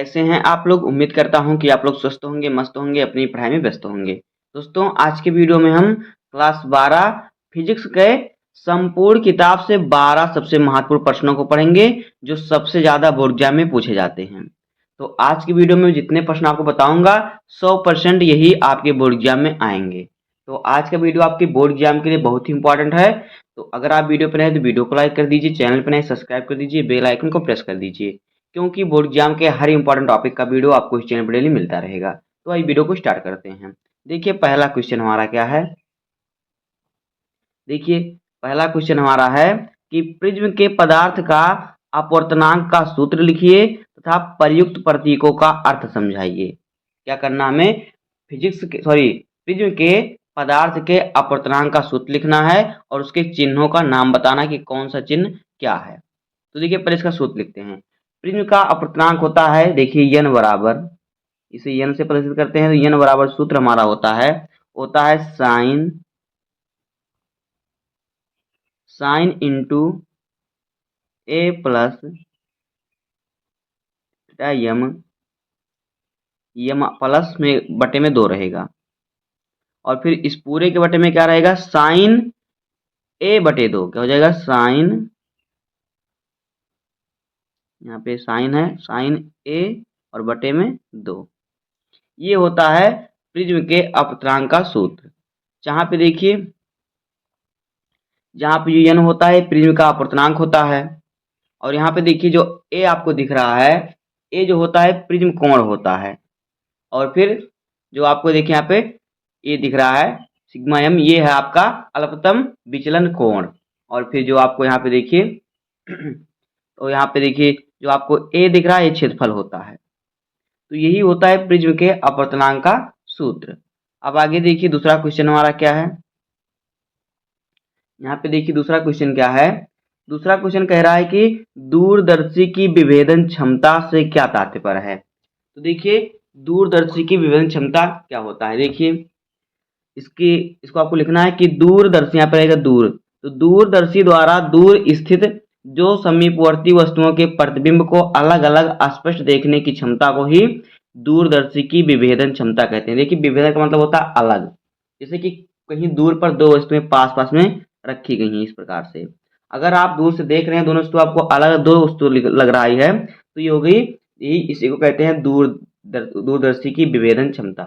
कैसे हैं आप लोग। उम्मीद करता हूं कि आप लोग स्वस्थ होंगे, मस्त होंगे, अपनी पढ़ाई में व्यस्त होंगे। दोस्तों, आज के वीडियो में हम क्लास 12 फिजिक्स के संपूर्ण किताब से 12 सबसे महत्वपूर्ण प्रश्नों को पढ़ेंगे जो सबसे ज्यादा बोर्ड एग्जाम में पूछे जाते हैं। तो आज की वीडियो में जितने प्रश्न आपको बताऊंगा 100% यही आपके बोर्ड एग्जाम में आएंगे। तो आज का वीडियो आपके बोर्ड एग्जाम के लिए बहुत ही इंपॉर्टेंट है। तो अगर आप वीडियो पर नए हैं तो वीडियो को लाइक कर दीजिए, चैनल पर नए सब्सक्राइब कर दीजिए, बेल आइकन को प्रेस कर दीजिए, क्योंकि बोर्ड एग्जाम के हर इंपॉर्टेंट टॉपिक का वीडियो आपको इस चैनल पर डेली मिलता रहेगा। तो आइए वीडियो को स्टार्ट करते हैं। देखिए पहला क्वेश्चन हमारा क्या है। देखिए पहला क्वेश्चन हमारा है कि प्रिज्म के पदार्थ का अपवर्तनांक का सूत्र लिखिए तथा प्रयुक्त प्रतीकों का अर्थ समझाइए। क्या करना हमें, प्रिज्म के पदार्थ के अपवर्तनांक का सूत्र लिखना है और उसके चिन्हों का नाम बताना कि कौन सा चिन्ह क्या है। तो देखिए पहले इसका सूत्र लिखते हैं। प्रिज्म का अपवर्तनांक होता है, देखिए n बराबर, इसे n से प्रदर्शित करते हैं तो n बराबर सूत्र हमारा होता है साइन इंटू ए प्लस यम, यम प्लस में बटे में 2 रहेगा और फिर इस पूरे के बटे में क्या रहेगा, साइन ए बटे 2। क्या हो जाएगा, साइन, यहाँ पे साइन है, साइन ए और बटे में 2। ये होता है प्रिज्म के अपवर्तनांक का सूत्र। जहां पे देखिए, जहां पे ये n होता है प्रिज्म का अपवर्तनांक होता है और यहाँ पे देखिए जो a आपको दिख रहा है, a जो होता है प्रिज्म कोण होता है और फिर जो आपको देखिए यहाँ पे ये दिख रहा है सिग्मा m, ये है आपका अल्पतम विचलन कोण। और फिर जो आपको यहाँ पे देखिए तो यहाँ पे देखिए जो आपको a दिख रहा है ये क्षेत्रफल होता है। तो यही होता है प्रिज्म के अपवर्तनांक का सूत्र। अब आगे देखिए दूसरा क्वेश्चन हमारा क्या है। यहाँ पे देखिए दूसरा क्वेश्चन क्या है। दूसरा क्वेश्चन कह रहा है कि दूरदर्शी की विभेदन क्षमता से क्या तात्पर्य है। तो देखिए दूरदर्शी की विभेदन क्षमता क्या होता है। देखिए इसको आपको लिखना है कि दूरदर्शी, यहाँ पर रहेगा दूर, तो दूरदर्शी द्वारा दूर स्थित जो समीपवर्ती वस्तुओं के प्रतिबिंब को अलग अलग स्पष्ट देखने की क्षमता को ही दूरदर्शी की विभेदन क्षमता कहते हैं। देखिए विभेदन का मतलब होता है अलग, जैसे कि कहीं दूर पर दो वस्तुएं पास पास में रखी गई हैं। इस प्रकार से अगर आप दूर से देख रहे हैं दोनों वस्तु, आपको अलग दो वस्तु लग रही है तो ये हो गई, यही इसी को कहते हैं दूरदर्शी की विभेदन क्षमता।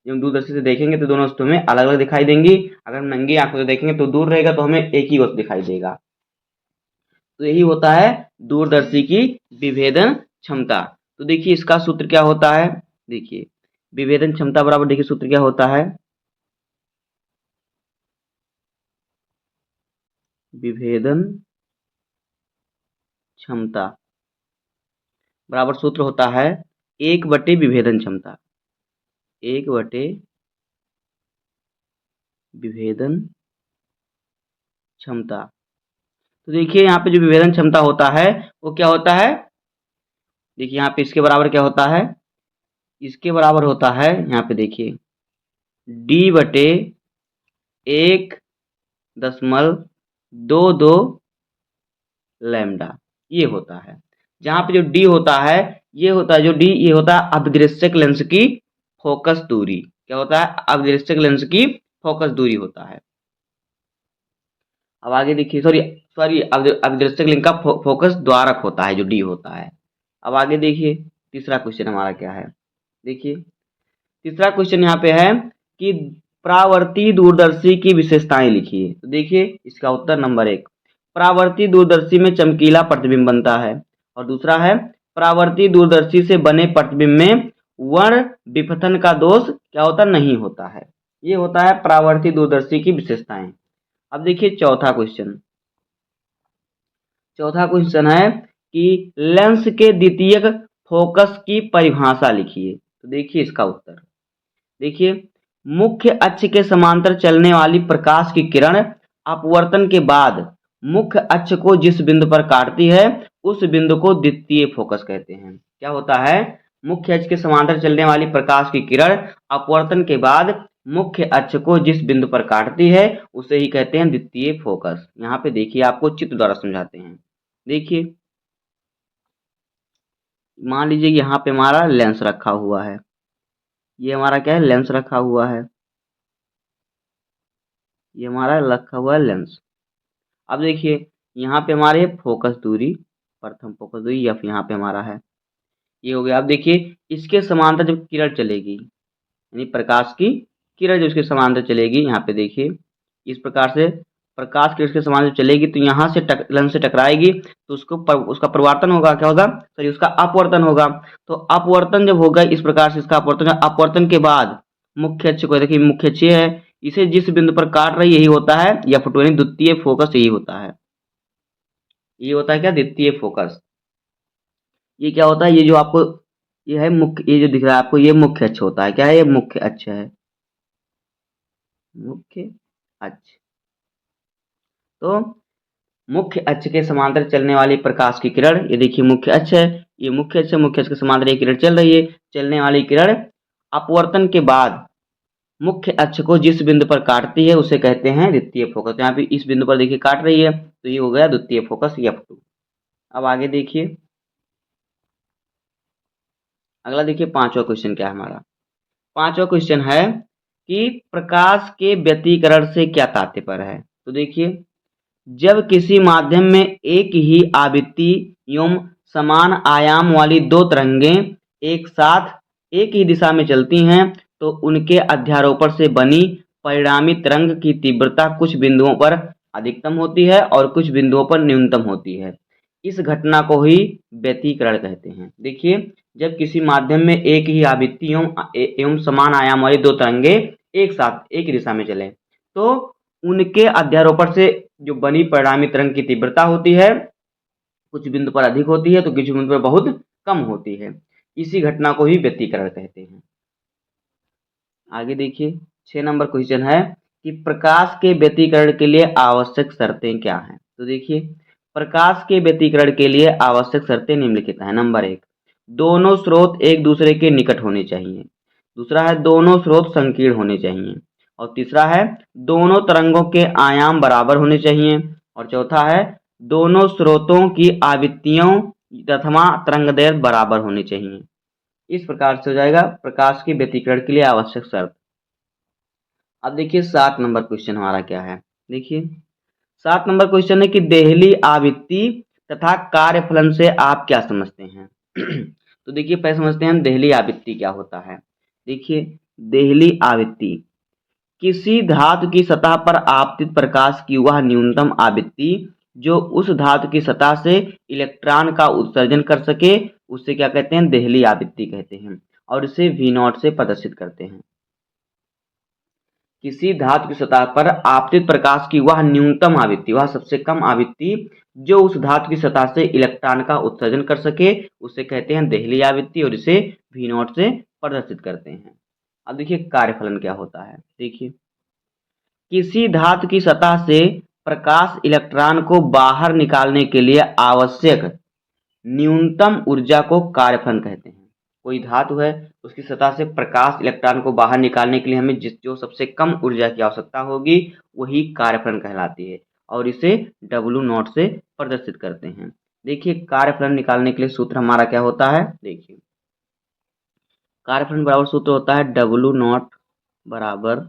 जब हम दूरदर्शी से देखेंगे तो दोनों वस्तु हमें अलग अलग दिखाई देंगी। अगर हम नंगी आंखों से देखेंगे तो दूर रहेगा तो हमें एक ही वस्तु दिखाई देगा। तो यही होता है दूरदर्शी की विभेदन क्षमता। तो देखिए इसका सूत्र क्या होता है। देखिए विभेदन क्षमता बराबर, देखिए सूत्र क्या होता है, विभेदन क्षमता बराबर सूत्र होता है 1/, विभेदन क्षमता, 1/, विभेदन क्षमता। तो देखिए यहाँ पे जो विभेदन क्षमता होता है वो क्या होता है, देखिए यहाँ पे इसके बराबर क्या होता है, इसके बराबर होता है यहाँ पे देखिए D/1.22 लैम्डा, ये होता है। जहां पे जो डी होता है, ये होता है जो डी, ये होता है अभिदृश्यक लेंस की फोकस दूरी। क्या होता है, अभिदृश्यक लेंस की फोकस दूरी होता है। अब आगे देखिए, सॉरी अभिदृश्यक लेंस का फोकस द्वारक होता है जो डी होता है। अब आगे देखिए तीसरा क्वेश्चन हमारा क्या है। देखिए तीसरा क्वेश्चन यहाँ पे है कि परावर्ती दूरदर्शी की विशेषताएं लिखिए। तो देखिए इसका उत्तर नंबर 1, परावर्ती दूरदर्शी में चमकीला प्रतिबिंब बनता है और दूसरा है परावर्ती दूरदर्शी से बने प्रतिबिंब में वर्ण विपथन का दोष क्या होता, नहीं होता है। ये होता है परावर्ती दूरदर्शी की विशेषताएं। अब देखिए चौथा क्वेश्चन है कि लेंस के द्वितीयक फोकस की परिभाषा लिखिए। तो देखिए इसका उत्तर, देखिए मुख्य अक्ष के समांतर चलने वाली प्रकाश की किरण अपवर्तन के बाद मुख्य अक्ष को जिस बिंदु पर काटती है उस बिंदु को द्वितीय फोकस कहते हैं। क्या होता है, मुख्य अक्ष के समांतर चलने वाली प्रकाश की किरण अपवर्तन के बाद मुख्य अक्ष को जिस बिंदु पर काटती है उसे ही कहते हैं द्वितीय फोकस। यहाँ पे देखिए आपको चित्र द्वारा समझाते हैं। देखिए मान लीजिए कि यहाँ पे हमारा लेंस रखा हुआ है, ये हमारा क्या है, लेंस रखा हुआ है, ये हमारा रखा हुआ है लेंस। अब देखिए यहाँ पे हमारे फोकस दूरी, प्रथम फोकस दूरी एफ यहाँ पे हमारा है, ये हो गया। अब देखिए इसके समांतर जब किरण चलेगी, यानी प्रकाश की किरण जो इसके समांतर चलेगी, यहाँ पे देखिए इस प्रकार से प्रकाश की इसके समांतर चलेगी तो यहाँ से लेंस से टकराएगी तो उसका परिवर्तन होगा, क्या होगा, सॉरी उसका अपवर्तन होगा। तो अपवर्तन जब होगा इस प्रकार से, इसका अपवर्तन, अपवर्तन के बाद मुख्य अक्ष को देखिए, मुख्य अक्ष है, इसे जिस बिंदु पर काट रही यही होता है F2, यानी द्वितीय फोकस यही होता है। ये होता है क्या, द्वितीय फोकस। ये क्या होता है, ये जो आपको ये है मुख्य, ये जो दिख रहा है आपको ये मुख्य अक्ष होता है, क्या है, ये मुख्य अक्ष है, मुख्य अक्ष। तो मुख्य अक्ष के समांतर चलने वाली प्रकाश की किरण, ये देखिए मुख्य अक्ष है, ये मुख्य अक्ष है, मुख्य अक्ष के समांतर ये किरण चल रही है, चलने वाली किरण अपवर्तन के बाद मुख्य अक्ष को जिस बिंदु पर काटती है उसे कहते हैं द्वितीय फोकस। तो यहाँ पे इस बिंदु पर देखिए काट रही है तो ये हो गया द्वितीय फोकस F2। अब आगे देखिए, अगला देखिए पांचवा क्वेश्चन क्या है हमारा। पांचवा क्वेश्चन है कि प्रकाश के व्यतिकरण से क्या तात्पर्य है। तो देखिए जब किसी माध्यम में एक ही आवृत्ति एवं समान आयाम वाली दो तरंगें एक साथ एक ही दिशा में चलती हैं तो उनके अध्यारोपण से बनी परिणामी तरंग की तीव्रता कुछ बिंदुओं पर अधिकतम होती है और कुछ बिंदुओं पर न्यूनतम होती है। इस घटना को ही व्यतिकरण कहते हैं। देखिए जब किसी माध्यम में एक ही आवृत्ति एवं समान आयाम वाली दो तरंगे एक साथ एक ही दिशा में चले तो उनके अध्यारोपण से जो बनी परिणामी तरंग की तीव्रता होती है कुछ बिंदु पर अधिक होती है तो कुछ बिंदु पर बहुत कम होती है। इसी घटना को ही व्यतिकरण कहते हैं। आगे देखिए 6 नंबर क्वेश्चन है कि प्रकाश के व्यतिकरण के लिए आवश्यक शर्तें क्या हैं। तो देखिए प्रकाश के व्यतिकरण के लिए आवश्यक शर्तें निम्नलिखित हैं। नंबर 1, दोनों स्रोत एक दूसरे के निकट होने चाहिए। दूसरा है दोनों स्रोत संकीर्ण होने चाहिए। और तीसरा है दोनों तरंगों के आयाम बराबर होने चाहिए। और चौथा है दोनों स्रोतों की आवृत्तियों तथा तरंगदैर्घ्य बराबर होने चाहिए। इस प्रकार से हो जाएगा प्रकाश के व्यतिकरण के लिए आवश्यक शर्त। अब देखिए 7 नंबर क्वेश्चन हमारा क्या है। देखिए 7 नंबर क्वेश्चन है कि देहली आवृत्ति तथा कार्यफलन से आप क्या समझते हैं। तो देखिए पहले समझते हैं देहली आवृत्ति क्या होता है। देखिए देहली आवृत्ति किसी धातु की सतह पर आपतित प्रकाश की वह न्यूनतम आवृत्ति जो उस धातु की सतह से इलेक्ट्रॉन का उत्सर्जन कर सके उसे क्या कहते हैं, देहली आवृत्ति कहते हैं। और इसे V0 से प्रदर्शित करते हैं। किसी धातु की सतह पर आपतित प्रकाश की वह न्यूनतम आवृत्ति, वह सबसे कम आवृत्ति जो उस धातु की सतह से इलेक्ट्रॉन का उत्सर्जन कर सके उसे कहते हैं देहली आवृत्ति और इसे V0 से प्रदर्शित करते हैं। अब देखिए कार्यफलन क्या होता है। देखिए किसी धातु की सतह से प्रकाश इलेक्ट्रॉन को बाहर निकालने के लिए आवश्यक न्यूनतम ऊर्जा को कार्यफलन कहते हैं। कोई धातु है उसकी सतह से प्रकाश इलेक्ट्रॉन को बाहर निकालने के लिए हमें जो सबसे कम ऊर्जा की आवश्यकता होगी वही कार्यफलन कहलाती है और इसे W0 से प्रदर्शित करते हैं। देखिए कार्यफलन निकालने के लिए सूत्र हमारा क्या होता है। देखिए कार्यफलन बराबर सूत्र होता है W0 बराबर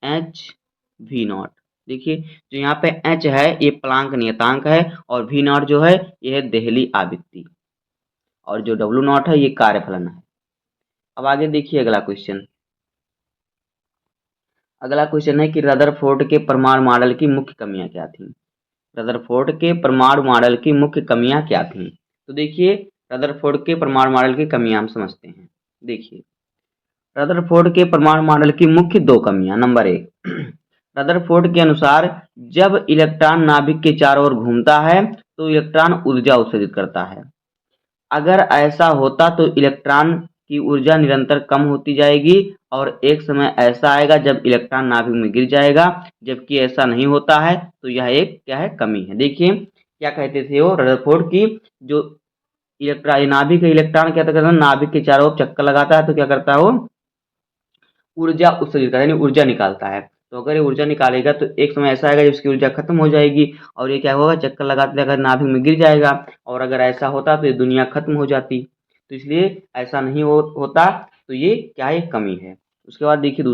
HV0। देखिए जो यहाँ पे H है ये प्लांक नियतांक है और V0 जो है ये है देहली आवृत्ति और जो W0 है ये कार्यफलन है। अब आगे देखिए अगला क्वेश्चन। अगला क्वेश्चन है कि रदरफोर्ड के परमाणु मॉडल की मुख्य कमियां क्या थीं। रदरफोर्ड के परमाणु मॉडल की मुख्य कमियां क्या थीं। तो देखिए रदरफोर्ड के परमाणु मॉडल की कमियां हम समझते हैं। देखिए रदरफोर्ड के परमाणु मॉडल की मुख्य दो कमियां। नंबर 1, रदरफोर्ड के अनुसार जब इलेक्ट्रॉन नाभिक के चारों ओर घूमता है तो इलेक्ट्रॉन ऊर्जा उत्सर्जित करता है। अगर ऐसा होता तो इलेक्ट्रॉन की ऊर्जा निरंतर कम होती जाएगी और एक समय ऐसा आएगा जब इलेक्ट्रॉन नाभिक में गिर जाएगा, जबकि ऐसा नहीं होता है तो यह एक क्या है, कमी है। देखिए क्या कहते थे वो रदरफोर्ड की जो इलेक्ट्रॉन नाभिक है, इलेक्ट्रॉन क्या करता है, नाभिक के चारों ओर चक्कर लगाता है तो क्या करता है वो ऊर्जा उत्सर्जित करता है यानी ऊर्जा निकालता है। तो अगर ये ऊर्जा निकालेगा तो एक समय ऐसा आएगा जब इसकी ऊर्जा खत्म हो जाएगी और ये क्या होगा, चक्कर लगाते लगाते नाभिक में गिर जाएगा। और अगर ऐसा होता तो ये दुनिया खत्म हो जाती। तो इसलिए ऐसा नहीं होता, तो ये क्या है, कमी है। उसके बाद देखिए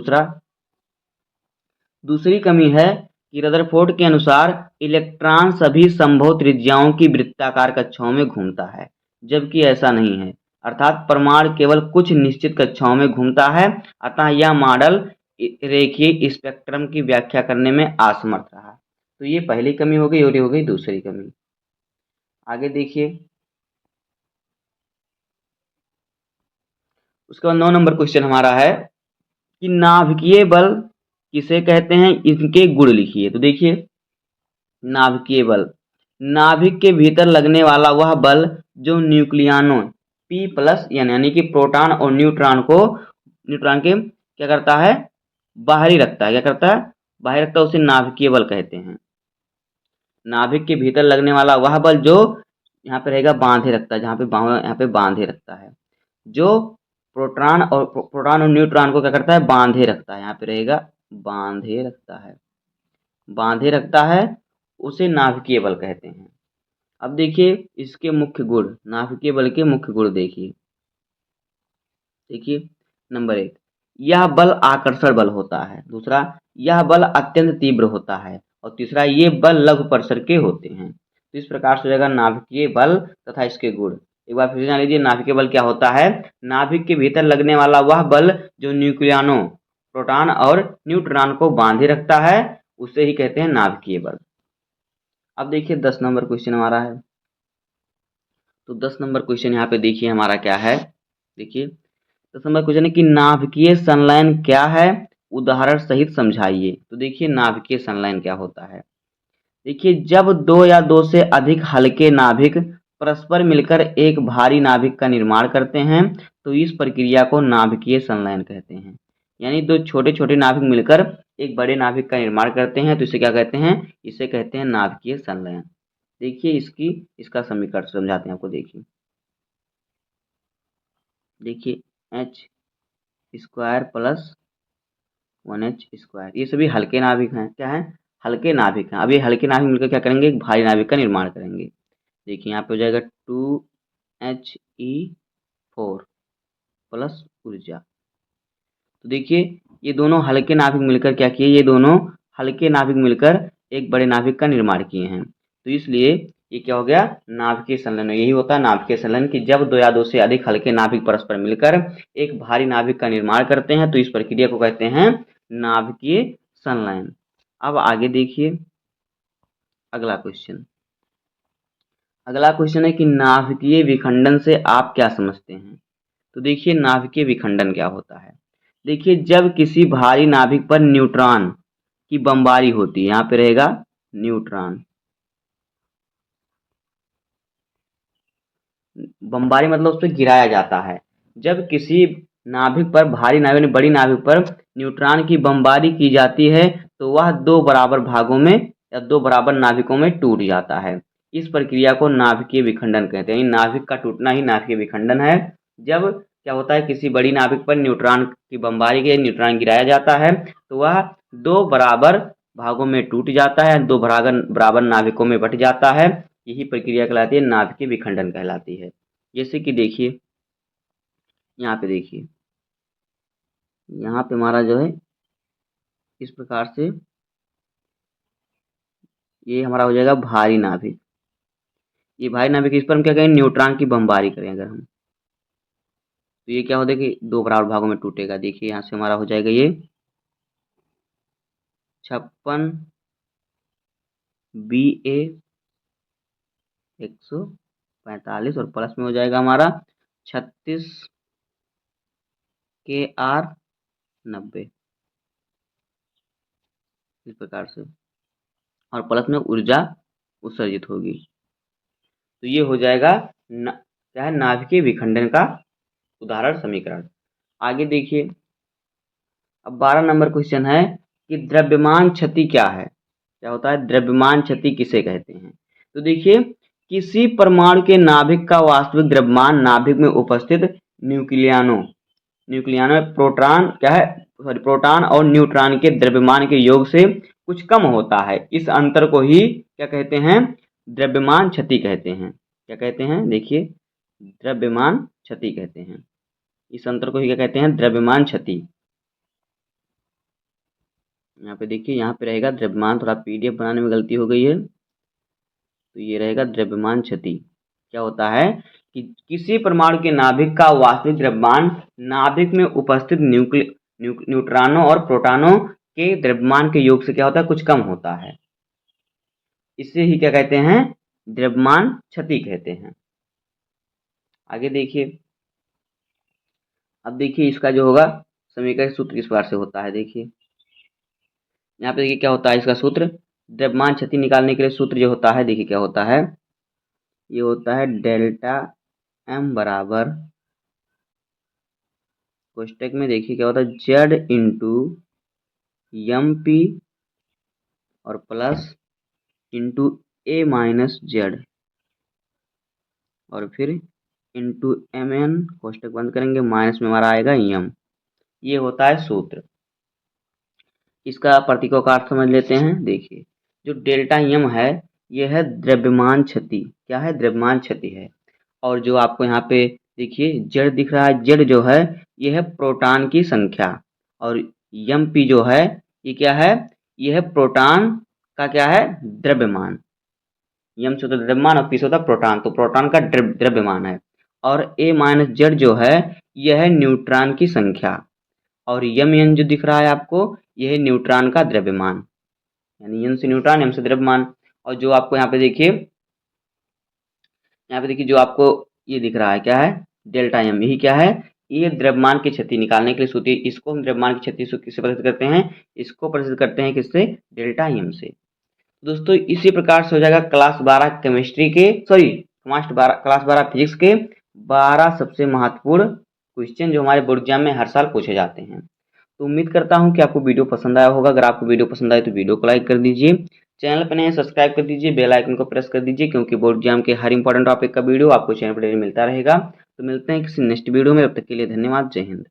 दूसरी कमी है कि रदरफोर्ड के अनुसार इलेक्ट्रॉन सभी संभव त्रिज्याओं की वृत्ताकार कक्षाओं में घूमता है, जबकि ऐसा नहीं है। अर्थात परमाणु केवल कुछ निश्चित कक्षाओं में घूमता है। अतः यह मॉडल रेखीय स्पेक्ट्रम की व्याख्या करने में असमर्थ रहा। तो ये पहली कमी हो गई और ये हो गई दूसरी कमी। आगे देखिए, उसके बाद 9 नंबर क्वेश्चन हमारा है कि नाभिकीय बल किसे कहते हैं, इनके गुण लिखिए। तो देखिए, नाभिकीय बल, नाभिक के भीतर लगने वाला वह बल जो न्यूक्लियनों P+ यानी कि प्रोटॉन और न्यूट्रॉन के क्या करता है, बाहरी रखता है। क्या करता है, बाहरी रखता है, उसे नाभिकीय बल कहते हैं। नाभिक के भीतर लगने वाला वह बल जो यहाँ पे रहेगा बांधे रखता है, यहाँ पे बांधे रखता है, जो प्रोटॉन और न्यूट्रॉन को क्या करता है, बांधे रखता है। यहाँ पे रहेगा बांधे रखता है, उसे नाभिकीय बल कहते हैं। अब देखिए इसके मुख्य गुण, नाभिकीय बल के मुख्य गुण देखिए नंबर 1, यह बल आकर्षण बल होता है। दूसरा, यह बल अत्यंत तीव्र होता है। और तीसरा, ये बल लघु परिसर के होते हैं। तो इस प्रकार से हो जाएगा नाभिकीय बल तथा इसके गुण। एक बार फिर जान लीजिए नाभिकीय बल क्या होता है। नाभिक के भीतर लगने वाला वह बल जो न्यूक्लियनों, प्रोटॉन और न्यूट्रॉन को बांधे रखता है, उसे ही कहते हैं नाभिकीय बल। अब देखिए 10 नंबर क्वेश्चन हमारा है। तो 10 नंबर क्वेश्चन यहाँ पे देखिए हमारा क्या है। देखिए 10 नंबर क्वेश्चन है कि नाभिकीय संलयन क्या है, उदाहरण सहित समझाइए। तो देखिए नाभिकीय संलयन क्या होता है। देखिए जब दो या दो से अधिक हल्के नाभिक परस्पर मिलकर एक भारी नाभिक का निर्माण करते हैं तो इस प्रक्रिया को नाभिकीय संलयन कहते हैं। यानी दो छोटे छोटे नाभिक मिलकर एक बड़े नाभिक का निर्माण करते हैं तो इसे क्या कहते हैं, इसे कहते हैं नाभिकीय संलयन। देखिए इसका समीकरण समझाते हैं आपको। देखिए h² + 1h², ये सभी हल्के नाभिक हैं। क्या है, हल्के नाभिक हैं। अब ये हल्के नाभिक मिलकर क्या करेंगे, एक भारी नाभिक का निर्माण करेंगे। देखिए यहाँ पे हो जाएगा 2He4 प्लस ऊर्जा। तो देखिए ये दोनों हल्के नाभिक मिलकर क्या किए, ये दोनों हल्के नाभिक मिलकर एक बड़े नाभिक का निर्माण किए हैं। तो इसलिए ये क्या हो गया, नाभिकीय संलयन। यही होता है नाभिकीय संलयन कि जब दो या दो से अधिक हल्के नाभिक परस्पर मिलकर एक भारी नाभिक का निर्माण करते हैं तो इस प्रक्रिया को कहते हैं नाभिकीय संलयन। अब आगे देखिए अगला क्वेश्चन है कि नाभिकीय विखंडन से आप क्या समझते हैं। तो देखिए नाभिकीय विखंडन क्या होता है। देखिए जब किसी भारी नाभिक पर न्यूट्रॉन की बमबारी होती है, यहाँ पे रहेगा न्यूट्रॉन, बमबारी मतलब उस पर गिराया जाता है। जब किसी नाभिक पर, भारी नाभिक बड़ी नाभिक पर न्यूट्रॉन की बमबारी की जाती है तो वह दो बराबर भागों में या दो बराबर नाभिकों में टूट जाता है। इस प्रक्रिया को नाभिकीय विखंडन कहते हैं। नाभिक का टूटना ही नाभिकीय विखंडन है। जब क्या होता है, किसी बड़ी नाभिक पर न्यूट्रॉन की बमबारी के न्यूट्रॉन गिराया जाता है तो वह दो बराबर भागों में टूट जाता है, दो बराबर नाभिकों में बट जाता है। यही प्रक्रिया कहलाती है नाभिकीय विखंडन कहलाती है। जैसे कि देखिए यहाँ पे देखिए, यहाँ पे हमारा जो है इस प्रकार से ये हमारा हो जाएगा भारी नाभिक। ये भारी नाभिक, इस पर हम क्या करें, न्यूट्रॉन की बमबारी करें अगर हम, तो ये क्या होता है कि दो बराबर भागों में टूटेगा। देखिए यहाँ से हमारा हो जाएगा ये 56 BA 145 और प्लस में हो जाएगा हमारा 36 KR 90, इस प्रकार से, और प्लस में ऊर्जा उत्सर्जित होगी। तो ये हो जाएगा क्या है, नाभिकीय विखंडन का उदाहरण समीकरण। आगे देखिए अब 12 नंबर क्वेश्चन है कि द्रव्यमान क्षति क्या है। क्या होता है, द्रव्यमान क्षति किसे कहते हैं। तो देखिए किसी परमाणु के नाभिक का वास्तविक द्रव्यमान नाभिक में उपस्थित न्यूक्लियनों प्रोटॉन क्या है, प्रोटॉन और न्यूट्रॉन के द्रव्यमान के योग से कुछ कम होता है। इस अंतर को ही क्या कहते हैं? द्रव्यमान क्षति कहते हैं। क्या कहते हैं? देखिए, द्रव्यमान क्षति कहते हैं। इस अंतर को ही क्या कहते हैं? द्रव्यमान क्षति। यहाँ पे देखिए, यहाँ पे रहेगा द्रव्यमान, थोड़ा पीडीएफ बनाने में गलती हो गई है, तो ये रहेगा द्रव्यमान क्षति। क्या होता है कि किसी परमाणु के नाभिक का वास्तविक द्रव्यमान नाभिक में उपस्थित न्यूट्रॉनों और प्रोटॉनों के द्रव्यमान के योग से क्या होता है? कुछ कम होता है। इसे ही क्या कहते हैं? द्रव्यमान क्षति कहते हैं। आगे देखिए, अब देखिए इसका जो होगा समीकरण सूत्र इस बार से होता है। देखिए यहाँ पे देखिए क्या होता है इसका सूत्र। द्रव्यमान क्षति निकालने के लिए सूत्र जो होता है, देखिए क्या होता है, ये होता है डेल्टा एम बराबर, कोष्टक में देखिए क्या होता है, जेड इंटू एम पी और प्लस इंटू ए माइनस जेड और फिर इंटू एम एन, कोष्टक बंद करेंगे, माइनस में हमारा आएगा एम। ये होता है सूत्र। इसका प्रतीकों का अर्थ समझ लेते हैं। देखिए जो डेल्टा एम है यह है द्रव्यमान क्षति। क्या है? द्रव्यमान क्षति है। और जो आपको यहाँ पे देखिए जेड दिख रहा है, जेड जो है यह है प्रोटॉन की संख्या, और एम पी जो है ये क्या है? यह है प्रोटॉन का क्या है? द्रव्यमान। एम से होता है द्रव्यमान और पी से होता है प्रोटॉन, तो प्रोटॉन का द्रव्यमान है। और ए माइनस जेड जो है यह है न्यूट्रॉन की संख्या, और यम एन जो दिख रहा है आपको यह है न्यूट्रॉन का द्रव्यमान, यानी एन से न्यूट्रॉन, एम से द्रव्यमान। और जो आपको यहाँ पे देखिए, यहाँ पे देखिए जो आपको ये दिख रहा है क्या है? Delta M. यही क्या है? ये द्रव्यमान की क्षति निकालने के लिए सूत्र। इसको हम द्रव्यमान की क्षति से किससे प्रदर्शित करते हैं? इसको प्रदर्शित करते हैं किससे? डेल्टा एम से। दोस्तों इसी प्रकार से हो जाएगा क्लास 12 केमिस्ट्री के, सॉरी क्लास 12 फिजिक्स के 12 सबसे महत्वपूर्ण क्वेश्चन जो हमारे बोर्ड एग्जाम में हर साल पूछे जाते हैं। तो उम्मीद करता हूं कि आपको वीडियो पसंद आया होगा। अगर आपको वीडियो पसंद आए तो वीडियो को लाइक कर दीजिए, चैनल पर नए सब्सक्राइब कर दीजिए, बेल आइकन को प्रेस कर दीजिए, क्योंकि बोर्ड एग्जाम के हर इंपॉर्टेंट टॉपिक का वीडियो आपको चैनल पर डेली मिलता रहेगा। तो मिलते हैं किसी नेक्स्ट वीडियो में, तब तक के लिए धन्यवाद। जय हिंद।